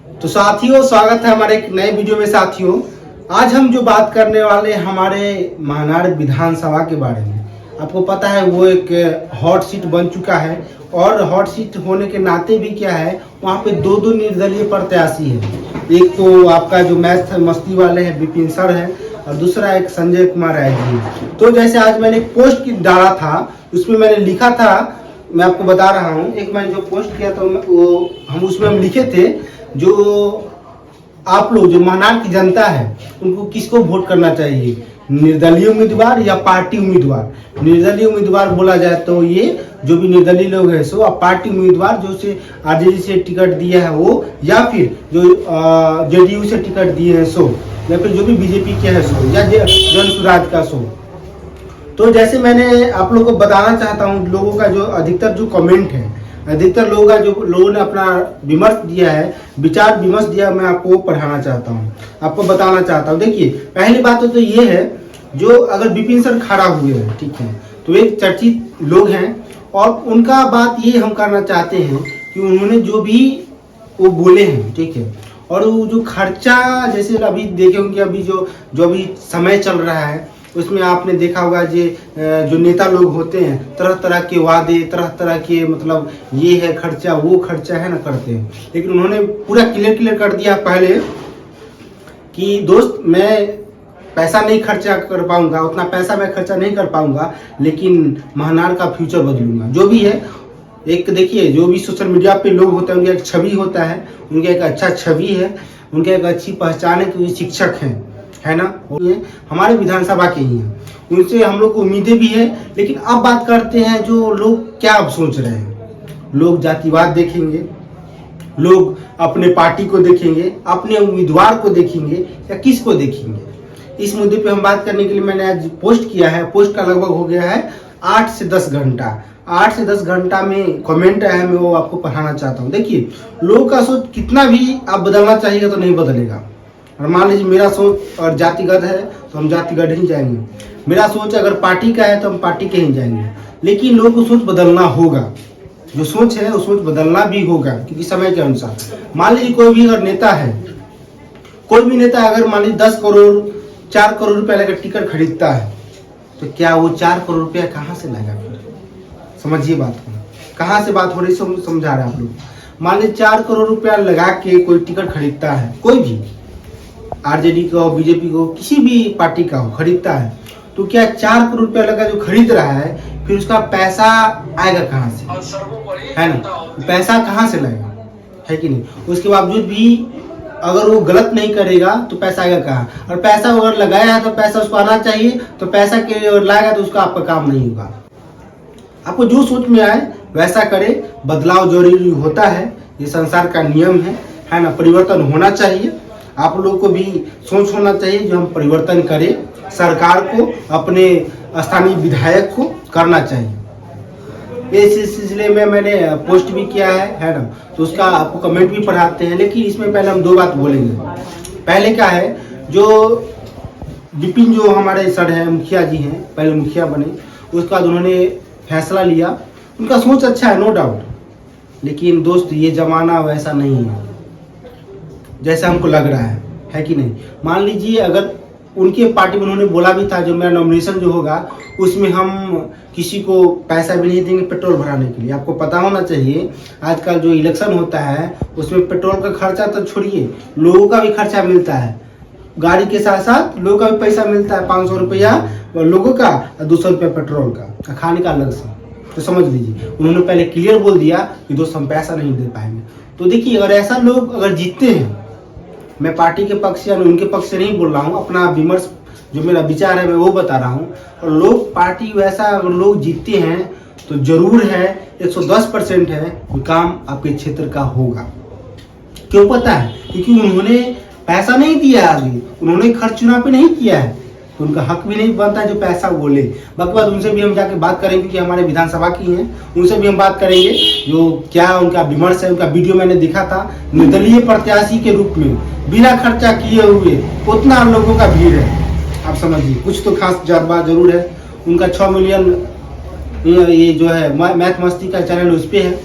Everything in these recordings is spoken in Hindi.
तो साथियों, स्वागत है हमारे एक नए वीडियो में। साथियों, आज हम जो बात करने वाले हमारे महानाड़ विधानसभा के बारे में। आपको पता है वो एक हॉट सीट बन चुका है, और हॉट सीट होने के नाते भी क्या है, वहाँ पे दो दो निर्दलीय प्रत्याशी है। एक तो आपका जो मैथ मस्ती वाले हैं विपिन सर है, और दूसरा एक संजय कुमार राय जी है। तो जैसे आज मैंने एक पोस्ट डाला था, उसमें मैंने लिखा था, मैं आपको बता रहा हूँ। एक मैंने जो पोस्ट किया तो वो हम उसमें हम लिखे थे, जो आप लोग जो महानाड़ की जनता है उनको किसको वोट करना चाहिए, निर्दलीय उम्मीदवार या पार्टी उम्मीदवार। निर्दलीय उम्मीदवार बोला जाए तो ये जो भी निर्दलीय लोग हैं सो, और पार्टी उम्मीदवार जो से आरजेडी से टिकट दिया है वो, या फिर जो जेडीयू से टिकट दिए हैं सो, या फिर जो भी बीजेपी के है सो, या जन स्वराज का सो। तो जैसे मैंने आप लोगों को बताना चाहता हूँ, लोगों का जो अधिकतर जो कमेंट है, अधिकतर लोगों का जो लोगों ने अपना विमर्श दिया है, विचार विमर्श दिया, मैं आपको पढ़ाना चाहता हूँ, आपको बताना चाहता हूँ। देखिए, पहली बात तो ये है, जो अगर विपिन सर खड़ा हुए हैं, ठीक है, तो एक चर्चित लोग हैं, और उनका बात ये हम करना चाहते हैं कि उन्होंने जो भी वो बोले हैं, ठीक है, और वो जो खर्चा, जैसे अभी देखे होंगे, अभी जो अभी समय चल रहा है उसमें आपने देखा होगा जो नेता लोग होते हैं, तरह तरह के वादे, तरह तरह के, मतलब ये है खर्चा, वो खर्चा है ना, करते हैं। लेकिन उन्होंने पूरा क्लियर कर दिया पहले कि दोस्त, मैं पैसा नहीं खर्चा कर पाऊंगा, उतना पैसा मैं खर्चा नहीं कर पाऊंगा, लेकिन महानाड़ का फ्यूचर बदलूंगा। जो भी है, एक देखिए, जो भी सोशल मीडिया पे लोग होते हैं उनका एक छवि होता है, उनका एक अच्छा छवि है, उनका एक अच्छी पहचान है कि वो शिक्षक हैं, है ना, ये हमारे विधानसभा के ही हैं, उनसे हम लोग को उम्मीदें भी है। लेकिन अब बात करते हैं, जो लोग क्या अब सोच रहे हैं। लोग जातिवाद देखेंगे, लोग अपने पार्टी को देखेंगे, अपने उम्मीदवार को देखेंगे, या किसको देखेंगे। इस मुद्दे पे हम बात करने के लिए मैंने आज पोस्ट किया है। पोस्ट का लगभग हो गया है 8 से 10 घंटा। 8 से 10 घंटा में कमेंट आया है, मैं वो आपको पढ़ाना चाहता हूँ। देखिए, लोगों का सोच कितना भी आप बदलना चाहिएगा तो नहीं बदलेगा। और मान लीजिए मेरा सोच और जातिगत है तो हम जातिगत ही जाएंगे, मेरा सोच अगर पार्टी का है तो हम पार्टी के ही जाएंगे। लेकिन लोगों को सोच बदलना होगा, जो सोच है वो सोच बदलना भी होगा, क्योंकि समय के अनुसार। मान लीजिए कोई भी अगर नेता है, कोई भी नेता अगर मान लीजिए 10 करोड़ 4 करोड़ रुपया लेकर टिकट खरीदता है, तो क्या वो 4 करोड़ रुपया कहाँ से लाएगा? फिर समझिए बात को, कहाँ से बात हो रही, समझा रहे हैं आप लोग। मान लीजिए 4 करोड़ रुपया लगा के कोई टिकट खरीदता है, कोई भी आरजेडी का हो, बीजेपी को, किसी भी पार्टी का हो, खरीदता है, तो क्या 4 करोड़ रुपया लगा जो खरीद रहा है, फिर उसका पैसा आएगा कहाँ से, है ना? पैसा कहाँ से लाएगा, है कि नहीं? उसके बावजूद भी अगर वो गलत नहीं करेगा तो पैसा आएगा कहाँ? और पैसा अगर लगाया है तो पैसा उसको आना चाहिए, तो पैसा के अगर लाएगा तो उसका आपका काम नहीं होगा। आपको जो सोच में आए वैसा करे, बदलाव जरूरी होता है, ये संसार का नियम है ना, परिवर्तन होना चाहिए। आप लोगों को भी सोच होना चाहिए जो हम परिवर्तन करें, सरकार को, अपने स्थानीय विधायक को करना चाहिए। इस सिलसिले में मैंने पोस्ट भी किया है ना, तो उसका आपको कमेंट भी पढ़ाते हैं। लेकिन इसमें पहले हम 2 बात बोलेंगे। पहले क्या है, जो विपिन जो हमारे सर हैं, मुखिया जी हैं, पहले मुखिया बने, उसके बाद उन्होंने फैसला लिया, उनका सोच अच्छा है, नो डाउट। लेकिन दोस्त, ये जमाना वैसा नहीं है जैसा हमको लग रहा है कि नहीं? मान लीजिए अगर उनके पार्टी में उन्होंने बोला भी था, जो मेरा नॉमिनेशन जो होगा उसमें हम किसी को पैसा भी नहीं देंगे पेट्रोल भराने के लिए। आपको पता होना चाहिए, आजकल जो इलेक्शन होता है उसमें पेट्रोल का खर्चा तो छोड़िए, लोगों का भी खर्चा मिलता है, गाड़ी के साथ साथ लोगों का भी पैसा मिलता है। 500 रुपया लोगों का और 200 रुपया पेट्रोल का, खाने का अलग से। तो समझ लीजिए, उन्होंने पहले क्लियर बोल दिया कि दोस्त हम पैसा नहीं दे पाएंगे। तो देखिए, अगर ऐसा लोग अगर जीतते हैं, मैं पार्टी के पक्ष या उनके पक्ष से नहीं बोल रहा हूँ, अपना विमर्श जो मेरा विचार है मैं वो बता रहा हूँ। और लोग पार्टी वैसा अगर लोग जीतते हैं तो जरूर है, 110% है कि काम आपके क्षेत्र का होगा। क्यों पता है? क्योंकि उन्होंने पैसा नहीं दिया, आगे उन्होंने खर्च चुनाव पे नहीं किया है, तो उनका हक भी नहीं बनता जो पैसा बोले। बाकी बात उनसे भी हम जाके बात करेंगे, क्योंकि हमारे विधानसभा की हैं, उनसे भी हम बात करेंगे जो क्या उनका विमर्श है। उनका वीडियो मैंने देखा था, निर्दलीय प्रत्याशी के रूप में बिना खर्चा किए हुए उतना लोगों का भीड़ है। आप समझिए, कुछ तो खास बात जरूर है। उनका 6 मिलियन ये जो है मैथ मस्ती का चैनल, उस पर है।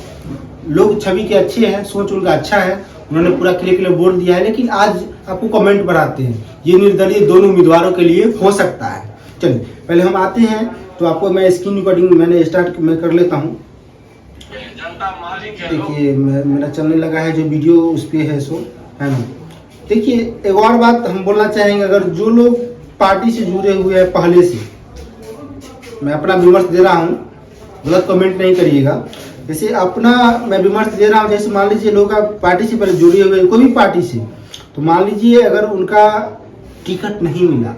लोग छवि के अच्छे हैं, सोच उनका अच्छा है, उन्होंने पूरा क्लियर बोल दिया है, लेकिन आज आपको कमेंट बढ़ाते हैं ये निर्दलीय दोनों उम्मीदवारों के लिए हो सकता है। चलिए पहले हम आते हैं, तो आपको मैं स्क्रीन रिकॉर्डिंग मैंने स्टार्ट मैं कर लेता हूँ। देखिए मेरा चलने लगा है जो वीडियो उस पर है सो, है ना। देखिए एक और बात हम बोलना चाहेंगे, अगर जो लोग पार्टी से जुड़े हुए हैं पहले से, मैं अपना विमर्श दे रहा हूँ, गलत कमेंट नहीं करिएगा। जैसे अपना मैं विमर्श दे रहा हूँ, जैसे मान लीजिए लोग पार्टी से पहले जुड़े हुए कोई भी पार्टी से, तो मान लीजिए अगर उनका टिकट नहीं मिला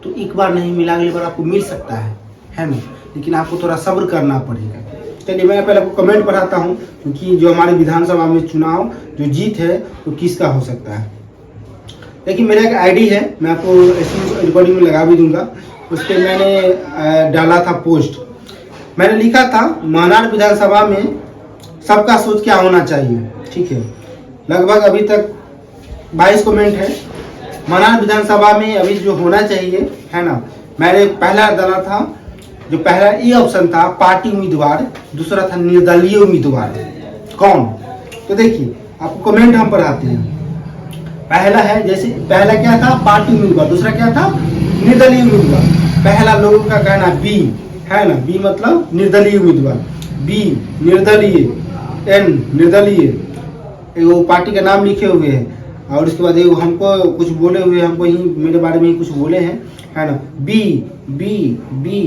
तो एक बार नहीं मिला, अगली बार आपको मिल सकता है ना, लेकिन आपको थोड़ा सब्र करना पड़ेगा। चलिए मैं पहले आपको कमेंट पढ़ाता हूँ, क्योंकि जो हमारे विधानसभा में चुनाव जो जीत है तो किसका हो सकता है। देखिए मेरा एक आईडी है, मैं आपको रिकॉर्डिंग में लगा भी दूंगा, उस पर मैंने डाला था पोस्ट, मैंने लिखा था महनार विधानसभा में सबका सोच क्या होना चाहिए, ठीक है। लगभग अभी तक 22 कमेंट है। महनार विधानसभा में अभी जो होना चाहिए, है ना, मैंने पहला डाला था, जो पहला ये ऑप्शन था पार्टी उम्मीदवार, दूसरा था निर्दलीय उम्मीदवार। कौन? तो देखिए आपको कमेंट हम पढ़ाते हैं। पहला है, जैसे पहला क्या था पार्टी उम्मीदवार, दूसरा क्या था निर्दलीय उम्मीदवार। पहला लोगों का कहना बी, है ना, बी मतलब निर्दलीय उम्मीदवार, बी निर्दलीय, एन निर्दलीय, वो पार्टी का नाम लिखे हुए हैं, और उसके बाद ये हमको कुछ बोले हुए, हमको ही मेरे बारे में ही कुछ बोले हैं, है ना, बी बी बी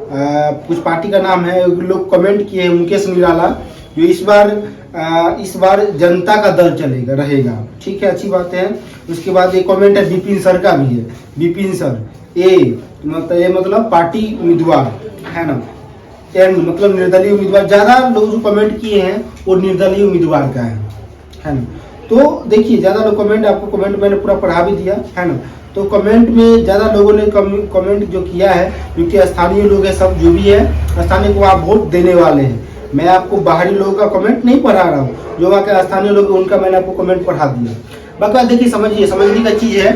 कुछ पार्टी का नाम है। लोग कमेंट किए हैं मुकेश निराला, जो इस बार जनता का दल चलेगा रहेगा, ठीक है, अच्छी बात है। उसके बाद एक कमेंट है विपिन सर का भी है, विपिन सर। ए मतलब पार्टी उम्मीदवार, है ना, एन मतलब निर्दलीय उम्मीदवार। ज्यादा लोग जो कमेंट किए हैं वो निर्दलीय उम्मीदवार का है ना। तो देखिए ज्यादा लोग कमेंट, आपको कमेंट मैंने पूरा पढ़ा भी दिया, है ना। तो कमेंट में ज़्यादा लोगों ने कमेंट जो किया है, क्योंकि स्थानीय लोग हैं सब, जो भी है स्थानीय को आप वोट देने वाले हैं। मैं आपको बाहरी लोगों का कमेंट नहीं पढ़ा रहा हूँ, जो वहाँ के स्थानीय लोग उनका मैंने आपको कमेंट पढ़ा दिया। बाकी देखिए समझने का चीज़ है,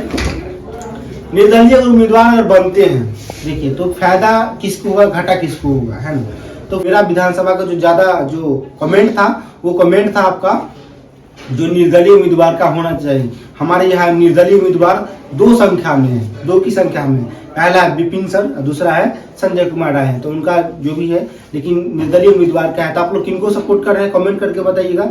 निर्दलीय उम्मीदवार अगर बनते हैं, देखिए तो फायदा किसको होगा, घाटा किसको होगा, है ना। तो मेरा विधानसभा का जो ज़्यादा जो कमेंट था, वो कमेंट था आपका जो निर्दलीय उम्मीदवार का होना चाहिए। हमारे यहाँ निर्दलीय उम्मीदवार 2 संख्या में है, 2 की संख्या में। पहला है विपिन सर, दूसरा है संजय कुमार राय है, तो उनका जो भी है, लेकिन निर्दलीय उम्मीदवार का है। तो आप लोग किनको सपोर्ट कर रहे हैं कमेंट करके बताइएगा।